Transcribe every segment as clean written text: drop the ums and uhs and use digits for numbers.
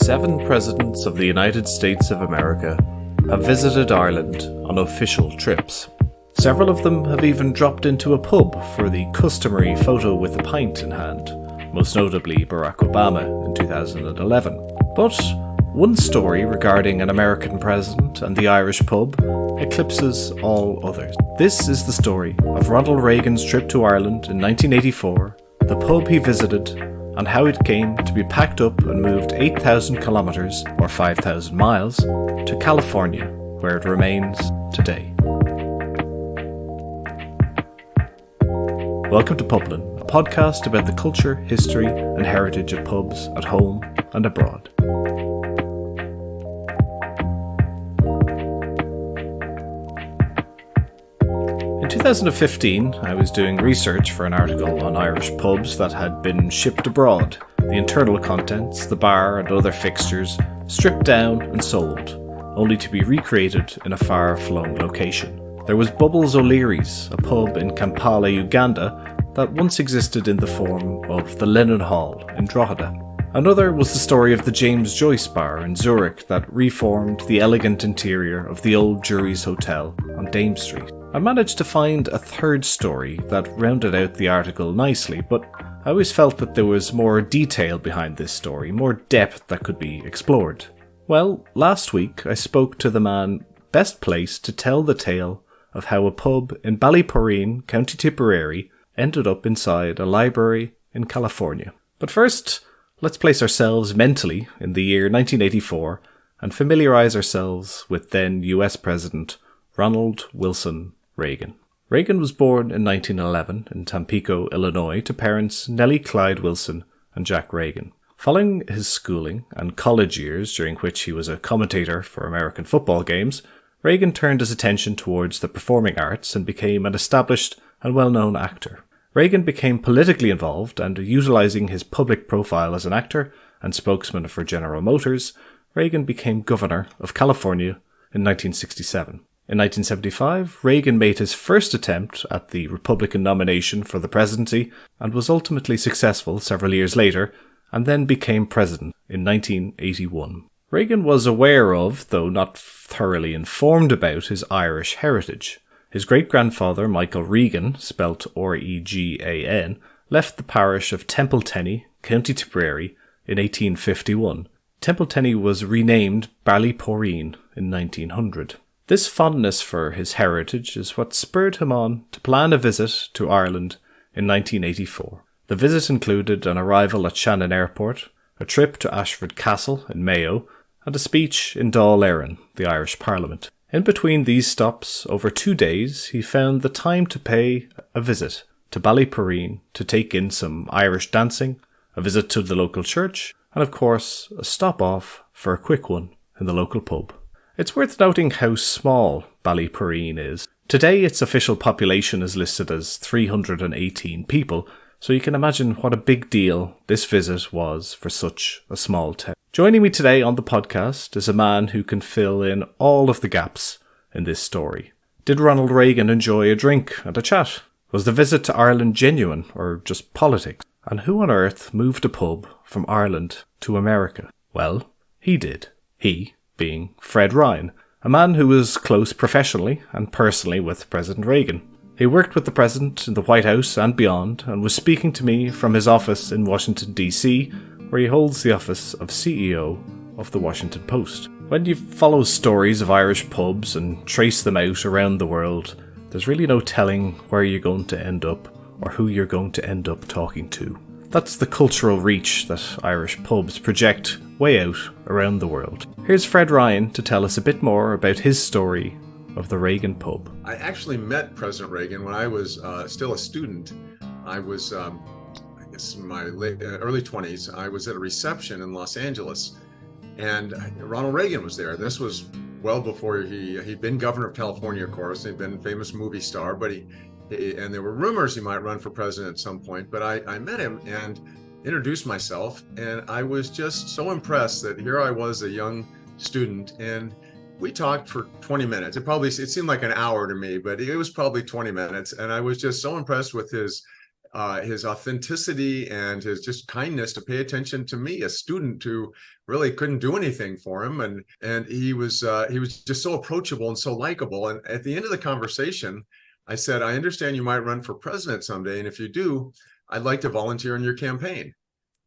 7 presidents of the United States of America have visited Ireland on official trips. Several of them have even dropped into a pub for the customary photo with a pint in hand, most notably Barack Obama in 2011. But one story regarding an American president and the Irish pub eclipses all others. This is the story of Ronald Reagan's trip to Ireland in 1984, the pub he visited, and how it came to be packed up and moved 8,000 kilometres, or 5,000 miles, to California, where it remains today. Welcome to Publin, a podcast about the culture, history and heritage of pubs at home and abroad. In 2015, I was doing research for an article on Irish pubs that had been shipped abroad, the internal contents, the bar and other fixtures, stripped down and sold, only to be recreated in a far-flung location. There was Bubbles O'Leary's, a pub in Kampala, Uganda, that once existed in the form of the Lennon Hall in Drogheda. Another was the story of the James Joyce Bar in Zurich that reformed the elegant interior of the old Jury's Hotel on Dame Street. I managed to find a third story that rounded out the article nicely, but I always felt that there was more detail behind this story, more depth that could be explored. Well, last week I spoke to the man best placed to tell the tale of how a pub in Ballyporeen, County Tipperary, ended up inside a library in California. But first, let's place ourselves mentally in the year 1984 and familiarise ourselves with then US President Ronald Wilson Reagan. Reagan was born in 1911 in Tampico, Illinois, to parents Nellie Clyde Wilson and Jack Reagan. Following his schooling and college years, during which he was a commentator for American football games, Reagan turned his attention towards the performing arts and became an established and well-known actor. Reagan became politically involved, and utilizing his public profile as an actor and spokesman for General Motors, Reagan became governor of California in 1967. In 1975, Reagan made his first attempt at the Republican nomination for the presidency and was ultimately successful several years later, and then became president in 1981. Reagan was aware of, though not thoroughly informed about, his Irish heritage. His great-grandfather, Michel Regan, spelt R-E-G-A-N, left the parish of Templetenny, County Tipperary, in 1851. Templetenny was renamed Ballyporeen in 1900. This fondness for his heritage is what spurred him on to plan a visit to Ireland in 1984. The visit included an arrival at Shannon Airport, a trip to Ashford Castle in Mayo, and a speech in Dáil Éireann, the Irish Parliament. In between these stops, over 2 days, he found the time to pay a visit to Ballyporeen to take in some Irish dancing, a visit to the local church, and of course, a stop off for a quick one in the local pub. It's worth noting how small Ballyporeen is. Today, its official population is listed as 318 people, so you can imagine what a big deal this visit was for such a small town. Joining me today on the podcast is a man who can fill in all of the gaps in this story. Did Ronald Reagan enjoy a drink and a chat? Was the visit to Ireland genuine or just politics? And who on earth moved a pub from Ireland to America? Well, he did. He being Fred Ryan, a man who was close professionally and personally with President Reagan. He worked with the President in the White House and beyond, and was speaking to me from his office in Washington, D.C., where he holds the office of CEO of the Washington Post. When you follow stories of Irish pubs and trace them out around the world, there's really no telling where you're going to end up or who you're going to end up talking to. That's the cultural reach that Irish pubs project way out around the world. Here's Fred Ryan to tell us a bit more about his story of the Reagan pub. I actually met President Reagan when I was still a student. I was, I guess, in my early 20s. I was at a reception in Los Angeles, and Ronald Reagan was there. This was well before he'd been governor of California, of course. He'd been a famous movie star, but and there were rumors he might run for president at some point. But I met him and introduced myself, and I was just so impressed that here I was, a young student, and we talked for 20 minutes. It seemed like an hour to me, but it was probably 20 minutes. And I was just so impressed with his his authenticity and his just kindness to pay attention to me, a student who really couldn't do anything for him, and he was just so approachable and so likable. And at the end of the conversation, I said, I understand you might run for president someday, and if you do, I'd like to volunteer in your campaign.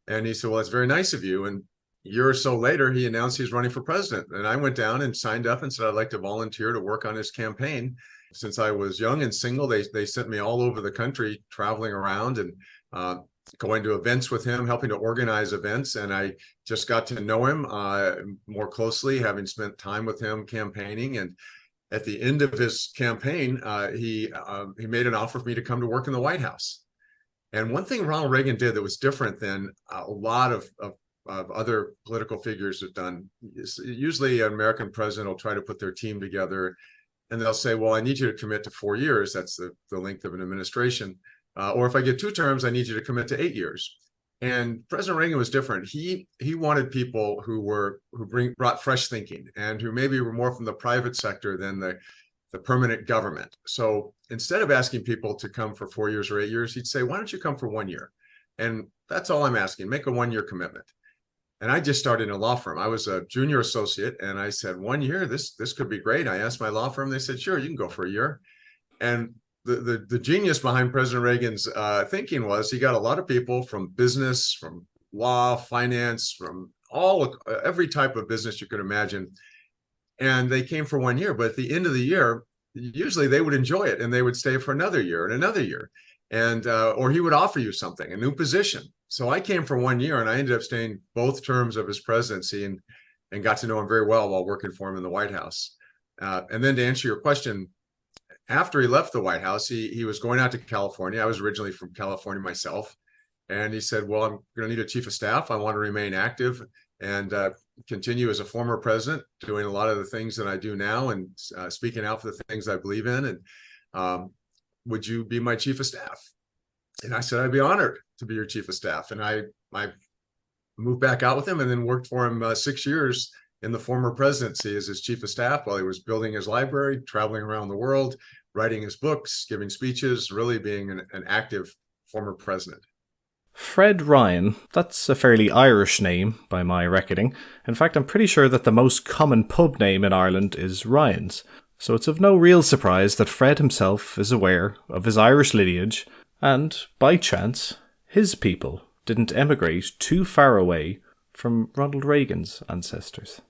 And he said, well, that's very nice of you. And a year or so later, he announced he's running for president. And I went down and signed up and said, I'd like to volunteer to work on his campaign. Since I was young and single, they sent me all over the country, traveling around and going to events with him, helping to organize events. And I just got to know him more closely, having spent time with him campaigning. And at the end of his campaign, he made an offer for me to come to work in the White House. And one thing Ronald Reagan did that was different than a lot of other political figures have done is usually an American president will try to put their team together and they'll say, well, I need you to commit to 4 years. That's the length of an administration. Or if I get 2 terms, I need you to commit to 8 years. And President Reagan was different. He wanted people who brought fresh thinking and who maybe were more from the private sector than the permanent government. So instead of asking people to come for 4 years or 8 years, he'd say, why don't you come for 1 year? And that's all I'm asking, make a 1-year commitment. And I just started in a law firm. I was a junior associate and I said, 1 year, this could be great. I asked my law firm, they said, sure, you can go for a year. And the genius behind President Reagan's thinking was he got a lot of people from business, from law, finance, from every type of business you could imagine. And they came for 1 year, but at the end of the year, usually they would enjoy it and they would stay for another year and another year. And or he would offer you something, a new position. So I came for 1 year and I ended up staying both terms of his presidency and got to know him very well while working for him in the White House. And then to answer your question, after he left the White House, he was going out to California. I was originally from California myself. And he said, well, I'm going to need a chief of staff. I want to remain active and continue as a former president, doing a lot of the things that I do now and speaking out for the things I believe in. And would you be my chief of staff? And I said, I'd be honored to be your chief of staff. And I moved back out with him and then worked for him 6 years in the former presidency as his chief of staff while he was building his library, traveling around the world, writing his books, giving speeches, really being an active former president. Fred Ryan, that's a fairly Irish name by my reckoning. In fact, I'm pretty sure that the most common pub name in Ireland is Ryan's. So it's of no real surprise that Fred himself is aware of his Irish lineage and, by chance, his people didn't emigrate too far away from Ronald Reagan's ancestors.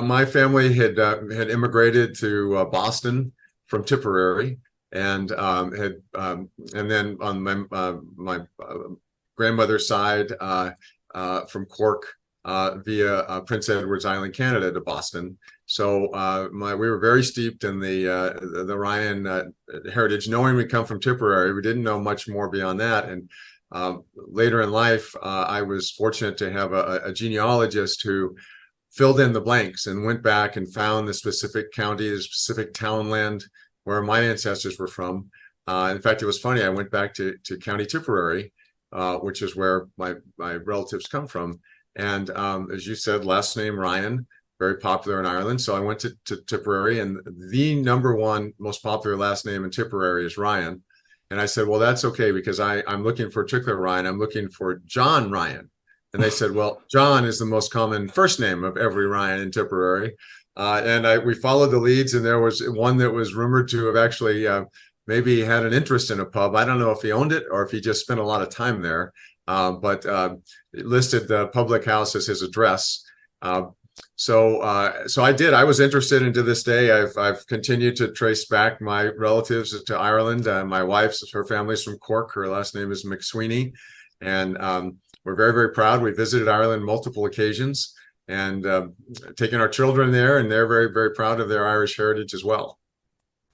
My family had immigrated to Boston from Tipperary, and then on my grandmother's side from Cork via Prince Edward's Island, Canada, to Boston. So we were very steeped in the Ryan heritage, knowing we come from Tipperary. We didn't know much more beyond that. And later in life, I was fortunate to have a genealogist who filled in the blanks and went back and found the specific county, the specific townland where my ancestors were from. In fact, it was funny. I went back to County Tipperary, which is where my relatives come from. And as you said, last name Ryan, very popular in Ireland. So I went to Tipperary, and the number one most popular last name in Tipperary is Ryan. And I said, well, that's okay, because I'm looking for a particular Ryan. I'm looking for John Ryan. And they said, well, John is the most common first name of every Ryan in Tipperary. We followed the leads, and there was one that was rumored to have actually maybe had an interest in a pub. I don't know if he owned it or if he just spent a lot of time there, but it listed the public house as his address. So I did. I was interested, and to this day, I've continued to trace back my relatives to Ireland. My her family's from Cork. Her last name is McSweeney, and we're very, very proud. We visited Ireland multiple occasions and taken our children there, and they're very, very proud of their Irish heritage as well.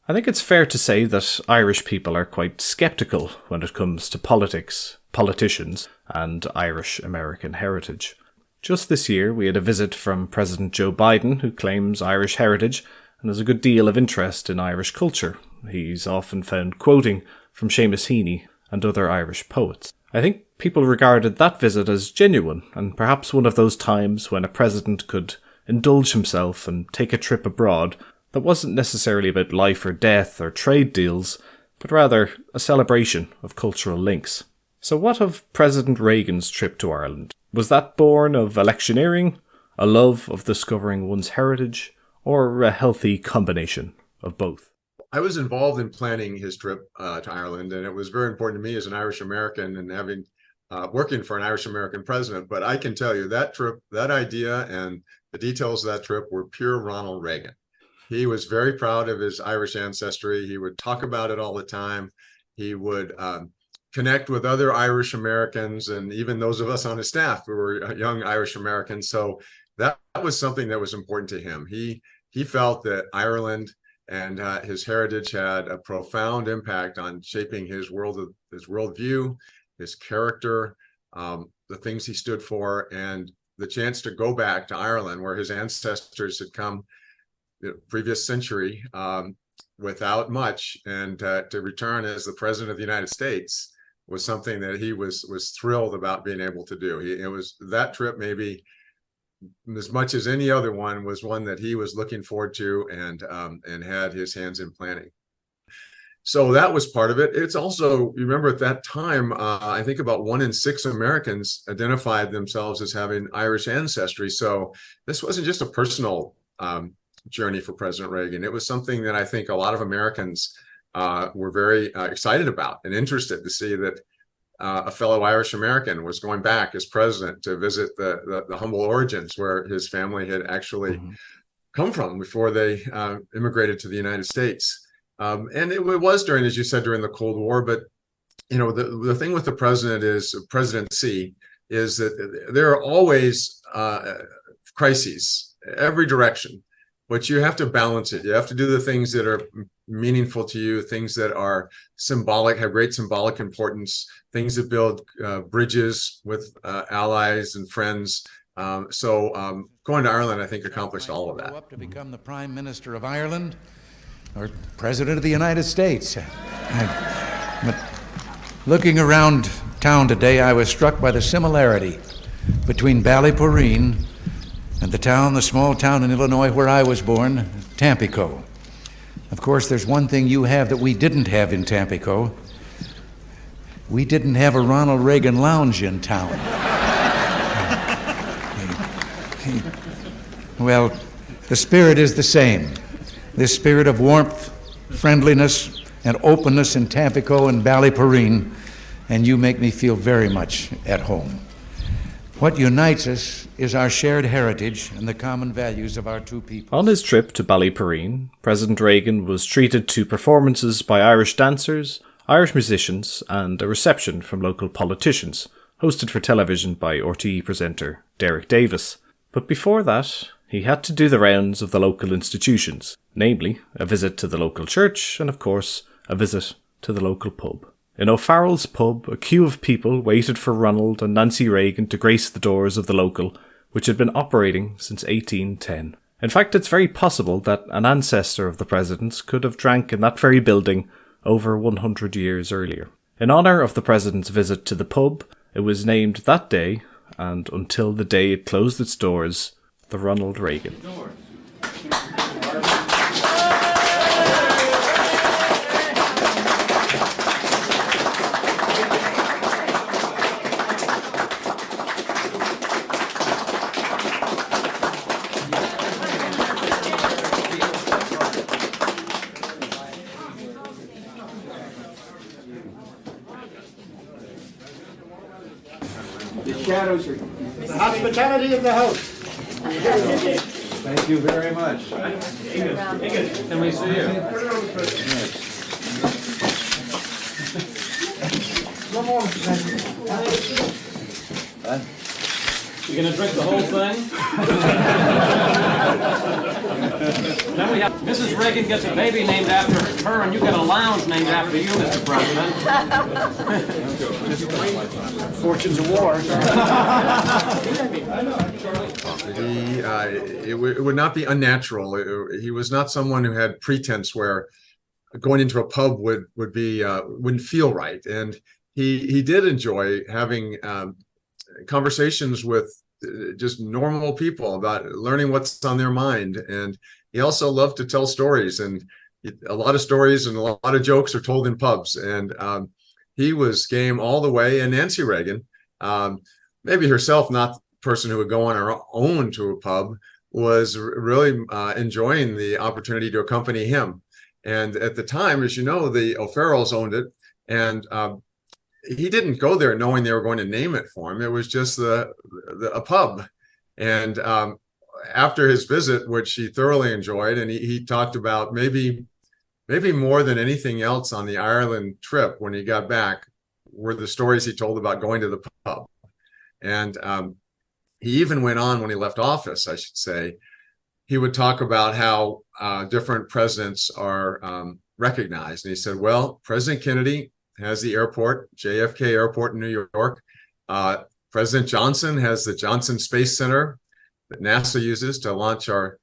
I think it's fair to say that Irish people are quite sceptical when it comes to politics, politicians, and Irish American heritage. Just this year, we had a visit from President Joe Biden, who claims Irish heritage and has a good deal of interest in Irish culture. He's often found quoting from Seamus Heaney and other Irish poets. I think people regarded that visit as genuine, and perhaps one of those times when a president could indulge himself and take a trip abroad that wasn't necessarily about life or death or trade deals, but rather a celebration of cultural links. So what of President Reagan's trip to Ireland? Was that born of electioneering, a love of discovering one's heritage, or a healthy combination of both? I was involved in planning his trip to Ireland, and it was very important to me as an Irish American and having working for an Irish American president. But I can tell you that trip, that idea, and the details of that trip were pure Ronald Reagan. He was very proud of his Irish ancestry. He would talk about it all the time. He would connect with other Irish Americans and even those of us on his staff who were young Irish Americans. So that was something that was important to him. He felt that Ireland and his heritage had a profound impact on shaping his worldview, his character, the things he stood for, and the chance to go back to Ireland, where his ancestors had come the previous century without much, and to return as the President of the United States was something that he was thrilled about being able to do. It was that trip, maybe as much as any other one, was one that he was looking forward to and had his hands in planning. So that was part of it. It's also, you remember at that time, I think about 1 in 6 Americans identified themselves as having Irish ancestry. So this wasn't just a personal journey for President Reagan. It was something that I think a lot of Americans were very excited about and interested to see that a fellow Irish American was going back as president to visit the humble origins where his family had actually come from before they immigrated to the United States. And it was during, as you said, during the Cold War. But, you know, the thing with the presidency is that there are always crises, every direction. But you have to balance it. You have to do the things that are meaningful to you, things that are symbolic, have great symbolic importance, things that build bridges with allies and friends. So going to Ireland, I think, accomplished all of that. Up to become the Prime Minister of Ireland or President of the United States. But looking around town today, I was struck by the similarity between Ballyporeen and the small town in Illinois where I was born, Tampico. Of course, there's one thing you have that we didn't have in Tampico. We didn't have a Ronald Reagan lounge in town. Well, the spirit is the same. This spirit of warmth, friendliness, and openness in Tampico and Ballyporeen, and you make me feel very much at home. What unites us is our shared heritage and the common values of our two peoples. On his trip to Ballyporeen, President Reagan was treated to performances by Irish dancers, Irish musicians, and a reception from local politicians, hosted for television by RTE presenter Derek Davis. But before that, he had to do the rounds of the local institutions, namely a visit to the local church and, of course, a visit to the local pub. In O'Farrell's pub, a queue of people waited for Ronald and Nancy Reagan to grace the doors of the local, which had been operating since 1810. In fact, it's very possible that an ancestor of the president's could have drank in that very building over 100 years earlier. In honour of the president's visit to the pub, it was named that day, and until the day it closed its doors, the Ronald Reagan. The shadows are the hospitality of the house. Thank you very much. Can we see you? You gonna drink the whole thing? Then we have Mrs. Reagan gets a baby named after her, and you get a lounge named after you, Mr. President. Fortunes of war. It would not be unnatural. He was not someone who had pretense where going into a pub wouldn't feel right. And he did enjoy having conversations with just normal people about learning what's on their mind. And he also loved to tell stories, and a lot of stories and a lot of jokes are told in pubs. And he was game all the way. And Nancy Reagan, maybe herself not the person who would go on her own to a pub, was really enjoying the opportunity to accompany him. And at the time, as you know, the O'Farrells owned it, and he didn't go there knowing they were going to name it for him. It was just a pub. And after his visit, which he thoroughly enjoyed, and he talked about maybe more than anything else on the Ireland trip when he got back, were the stories he told about going to the pub. And he even went on, when he left office, I should say, he would talk about how different presidents are recognized. And he said, well, President Kennedy has the airport, JFK Airport in New York. President Johnson has the Johnson Space Center that NASA uses to launch our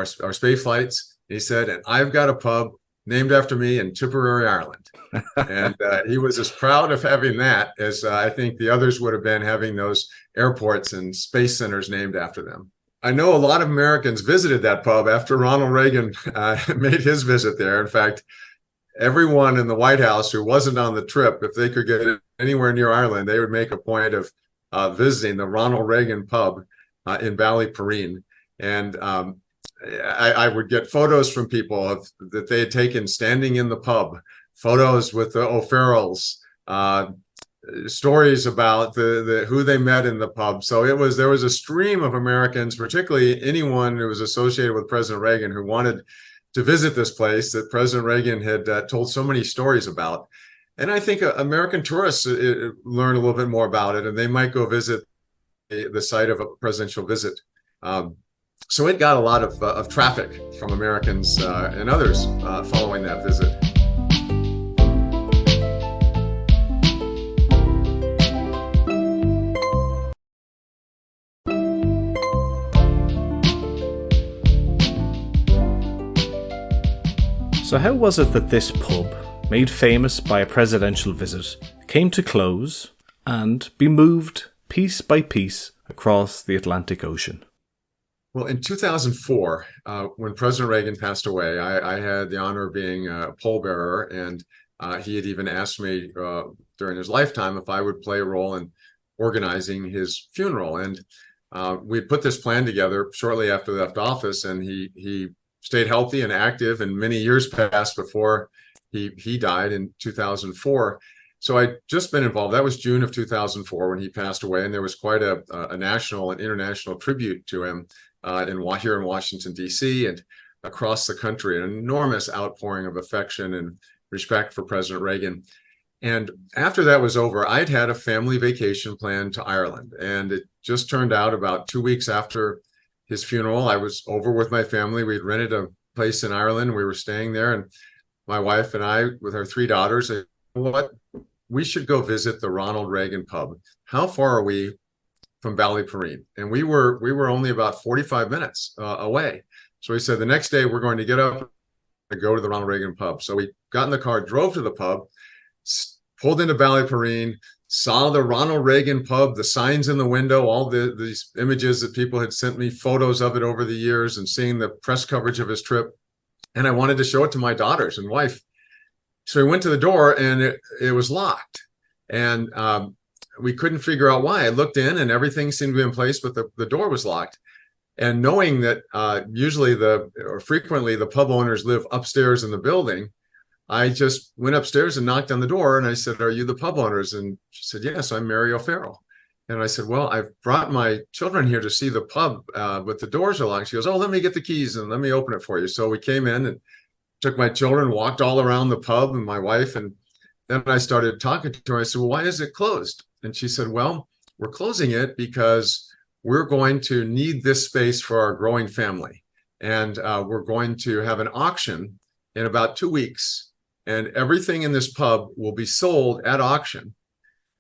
space flights. He said, and I've got a pub named after me in Tipperary, Ireland. And he was as proud of having that as I think the others would have been having those airports and space centers named after them. I know a lot of Americans visited that pub after Ronald Reagan made his visit there. In fact, everyone in the White House who wasn't on the trip, if they could get anywhere near Ireland, they would make a point of visiting the Ronald Reagan pub in Ballyporeen. And I would get photos from people that they had taken standing in the pub, photos with the O'Farrells, stories about who they met in the pub. So there was a stream of Americans, particularly anyone who was associated with President Reagan, who wanted to visit this place that President Reagan had told so many stories about. And I think American tourists learn a little bit more about it, and they might go visit the site of a presidential visit. So it got a lot of traffic from Americans and others following that visit. So how was it that this pub, made famous by a presidential visit, came to close and be moved piece by piece across the Atlantic Ocean? Well, in 2004, when President Reagan passed away, I had the honor of being a pallbearer, and he had even asked me during his lifetime if I would play a role in organizing his funeral. And we put this plan together shortly after he left office, and he stayed healthy and active, and many years passed before he died in 2004. So I'd just been involved. That was June of 2004 when he passed away, and there was quite a national and international tribute to him here in Washington, D.C. and across the country, an enormous outpouring of affection and respect for President Reagan. And after that was over, I'd had a family vacation planned to Ireland, and it just turned out about 2 weeks after his funeral, I was over with my family. We'd rented a place in Ireland. We were staying there, and my wife and I, with our 3 daughters, said, what? We should go visit the Ronald Reagan pub. How far are we from Ballyporeen? And we were only about 45 minutes away. So we said the next day we're going to get up and go to the Ronald Reagan pub. So we got in the car, drove to the pub, pulled into Ballyporeen, saw the Ronald Reagan pub, the signs in the window, all these images that people had sent me, photos of it over the years, and seeing the press coverage of his trip. And I wanted to show it to my daughters and wife. So we went to the door, and it was locked. And we couldn't figure out why. I looked in, and everything seemed to be in place, but the door was locked. And knowing that frequently the pub owners live upstairs in the building, I just went upstairs and knocked on the door, and I said, "Are you the pub owners?" And she said, "Yes, I'm Mary O'Farrell." And I said, "Well, I've brought my children here to see the pub, but the doors are locked." She goes, "Oh, let me get the keys and let me open it for you." So we came in and took my children, walked all around the pub, and my wife, and then I started talking to her. I said, "Well, why is it closed?" And she said, "Well, we're closing it because we're going to need this space for our growing family. And we're going to have an auction in about 2 weeks. And everything in this pub will be sold at auction."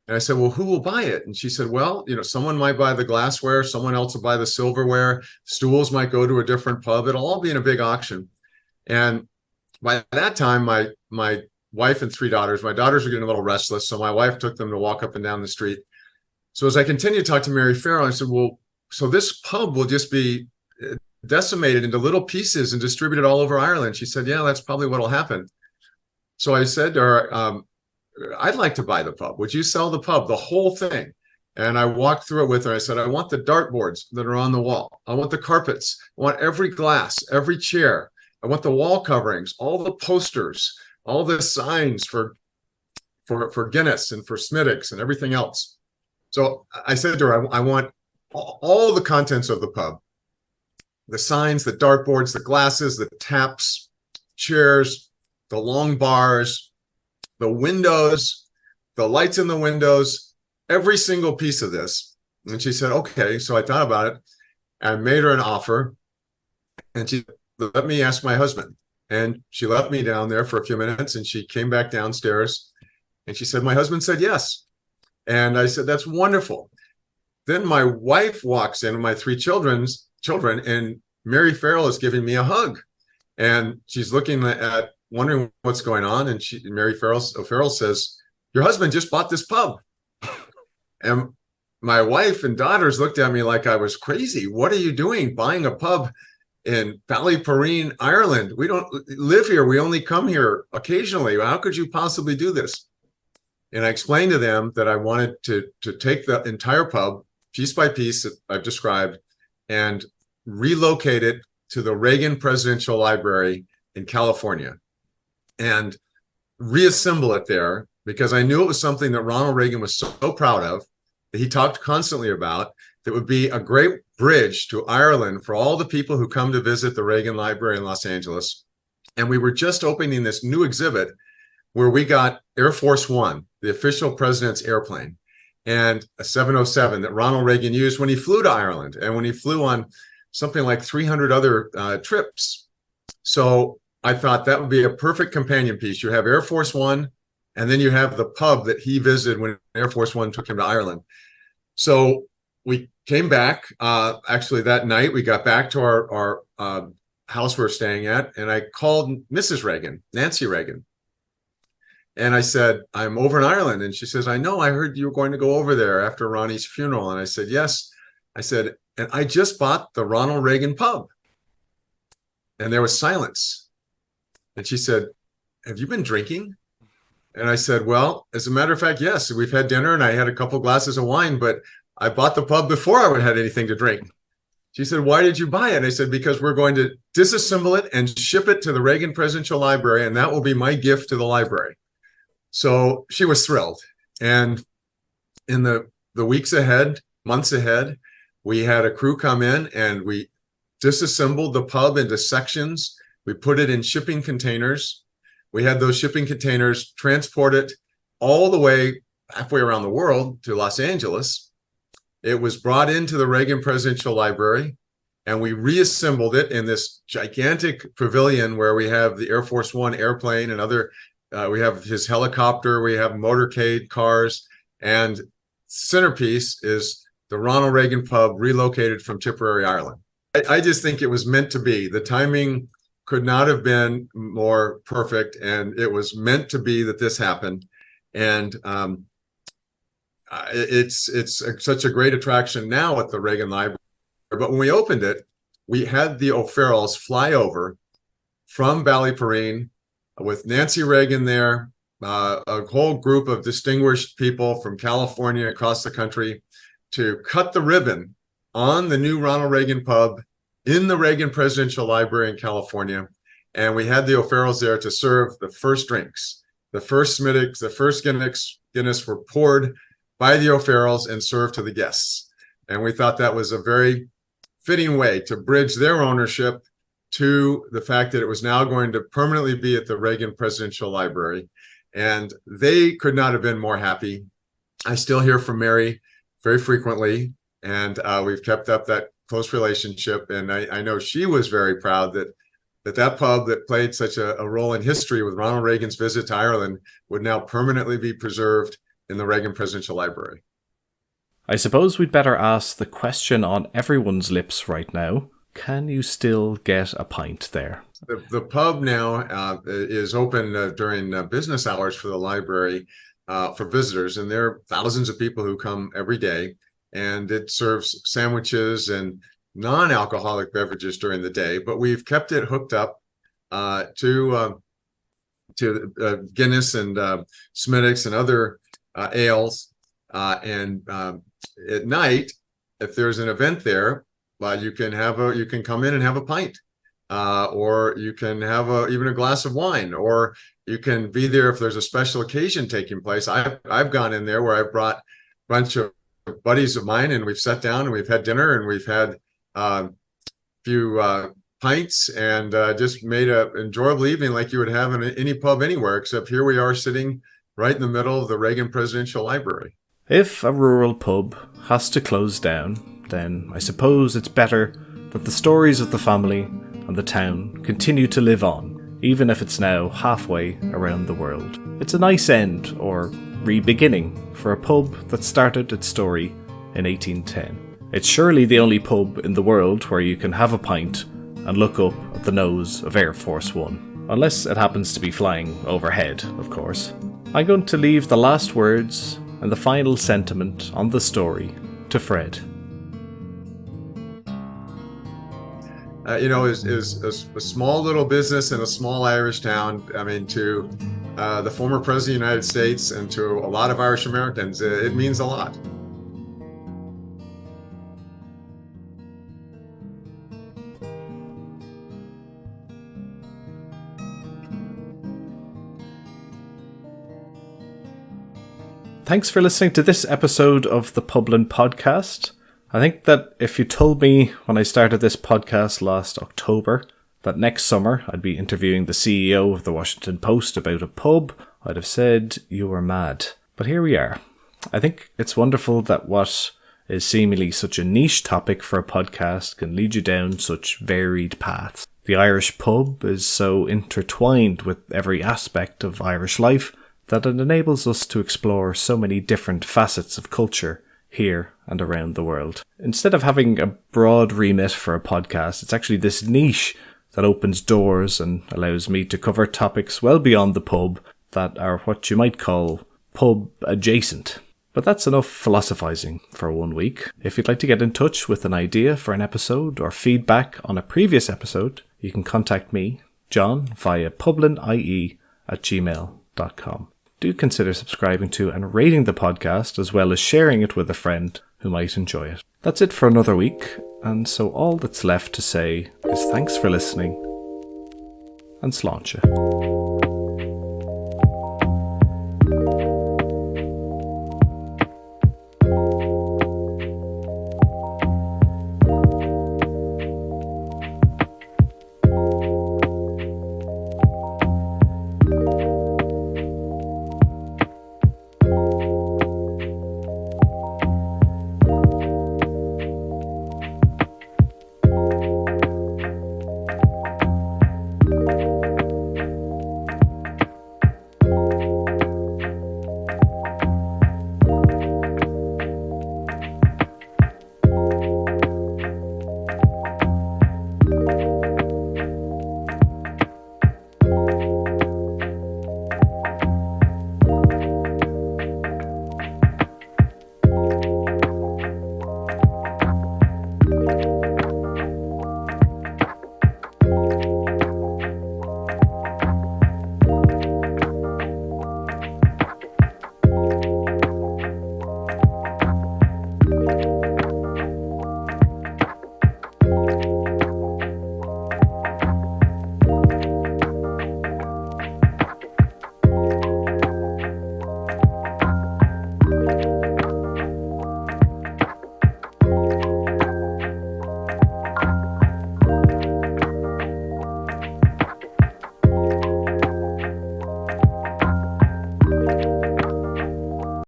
And I said, "Well, who will buy it?" And she said, "Well, someone might buy the glassware, someone else will buy the silverware, stools might go to a different pub. It'll all be in a big auction." And by that time, my wife and 3 daughters, my daughters were getting a little restless, so my wife took them to walk up and down the street. So as I continued to talk to Mary Farrell, I said, "Well, so this pub will just be decimated into little pieces and distributed all over Ireland." She said, "Yeah, that's probably what'll happen." So I said to her, I'd like to buy the pub. Would you sell the pub, the whole thing? And I walked through it with her. I said, I want the dartboards that are on the wall. I want the carpets. I want every glass, every chair. I want the wall coverings, all the posters, all the signs for Guinness and for Smittix and everything else. So I said to her, I want all the contents of the pub, the signs, the dartboards, the glasses, the taps, chairs, the long bars, the windows, the lights in the windows, every single piece of this. And she said, okay. So I thought about it. I made her an offer, and she let me ask my husband. And she left me down there for a few minutes, and she came back downstairs, and she said, my husband said yes. And I said, that's wonderful. Then my wife walks in with my three children, and Mary Farrell is giving me a hug. And she's looking at, wondering what's going on. And Mary Farrell says, your husband just bought this pub. And my wife and daughters looked at me like I was crazy. What are you doing, buying a pub in Ballyporeen, Ireland? We don't live here. We only come here occasionally. How could you possibly do this? And I explained to them that I wanted to take the entire pub, piece by piece, that I've described, and relocate it to the Reagan Presidential Library in California and reassemble it there, because I knew it was something that Ronald Reagan was so proud of, that he talked constantly about, that would be a great bridge to Ireland for all the people who come to visit the Reagan Library in Los Angeles. And we were just opening this new exhibit where we got Air Force One, the official president's airplane, and a 707 that Ronald Reagan used when he flew to Ireland and when he flew on something like 300 other trips. So I thought that would be a perfect companion piece. You have Air Force One, and then you have the pub that he visited when Air Force One took him to Ireland. So we came back, actually that night, we got back to our house we're staying at, and I called Mrs. Reagan, Nancy Reagan. And I said, I'm over in Ireland. And she says, I know, I heard you were going to go over there after Ronnie's funeral. And I said, yes. I said, and I just bought the Ronald Reagan pub. And there was silence. And she said, have you been drinking? And I said, well, as a matter of fact, yes, we've had dinner and I had a couple glasses of wine, but I bought the pub before I would have had anything to drink. She said, why did you buy it? And I said, because we're going to disassemble it and ship it to the Reagan Presidential Library, and that will be my gift to the library. So she was thrilled. And in the weeks ahead, months ahead, we had a crew come in and we disassembled the pub into sections. We put it in shipping containers. We had those shipping containers transported all the way halfway around the world to Los Angeles. It was brought into the Reagan Presidential Library, and we reassembled it in this gigantic pavilion where we have the Air Force One airplane and other, we have his helicopter, we have motorcade cars, and centerpiece is the Ronald Reagan pub relocated from Tipperary, Ireland. I just think it was meant to be. The timing could not have been more perfect, and it was meant to be that this happened. And it's such a great attraction now at the Reagan Library. But when we opened it, we had the O'Farrells fly over from Ballyporeen with Nancy Reagan there, a whole group of distinguished people from California across the country, to cut the ribbon on the new Ronald Reagan pub in the Reagan Presidential Library in California. And we had the O'Farrells there to serve the first drinks. The first Smittix, the first Guinness were poured by the O'Farrells and served to the guests. And we thought that was a very fitting way to bridge their ownership to the fact that it was now going to permanently be at the Reagan Presidential Library. And they could not have been more happy. I still hear from Mary very frequently, and we've kept up that close relationship. And I know she was very proud that pub that played such a role in history with Ronald Reagan's visit to Ireland would now permanently be preserved in the Reagan Presidential Library. I suppose we'd better ask the question on everyone's lips right now. Can you still get a pint there? The pub now is open during business hours for the library for visitors, and there are thousands of people who come every day, and it serves sandwiches and non-alcoholic beverages during the day, but we've kept it hooked up to to Guinness and Smithwick's and other ales. And at night, if there's an event there, you can come in and have a pint, or you can have even a glass of wine, or you can be there if there's a special occasion taking place. I've gone in there where I've brought a bunch of buddies of mine, and we've sat down and we've had dinner and we've had a few pints and just made an enjoyable evening like you would have in any pub anywhere, except here we are sitting right in the middle of the Reagan Presidential Library. If a rural pub has to close down, then I suppose it's better that the stories of the family and the town continue to live on, even if it's now halfway around the world. It's a nice end, or re-beginning, for a pub that started its story in 1810. It's surely the only pub in the world where you can have a pint and look up at the nose of Air Force One. Unless it happens to be flying overhead, of course. I'm going to leave the last words and the final sentiment on the story to Fred. Is a small little business in a small Irish town. I mean, to the former President of the United States and to a lot of Irish Americans, it means a lot. Thanks for listening to this episode of the Publin Podcast. I think that if you told me when I started this podcast last October that next summer I'd be interviewing the CEO of the Washington Post about a pub, I'd have said you were mad. But here we are. I think it's wonderful that what is seemingly such a niche topic for a podcast can lead you down such varied paths. The Irish pub is so intertwined with every aspect of Irish life that it enables us to explore so many different facets of culture here and around the world. Instead of having a broad remit for a podcast, it's actually this niche that opens doors and allows me to cover topics well beyond the pub that are what you might call pub adjacent. But that's enough philosophizing for 1 week. If you'd like to get in touch with an idea for an episode or feedback on a previous episode, you can contact me, John, via publinie@gmail.com. Do consider subscribing to and rating the podcast, as well as sharing it with a friend who might enjoy it. That's it for another week, and so all that's left to say is thanks for listening, and sláinte.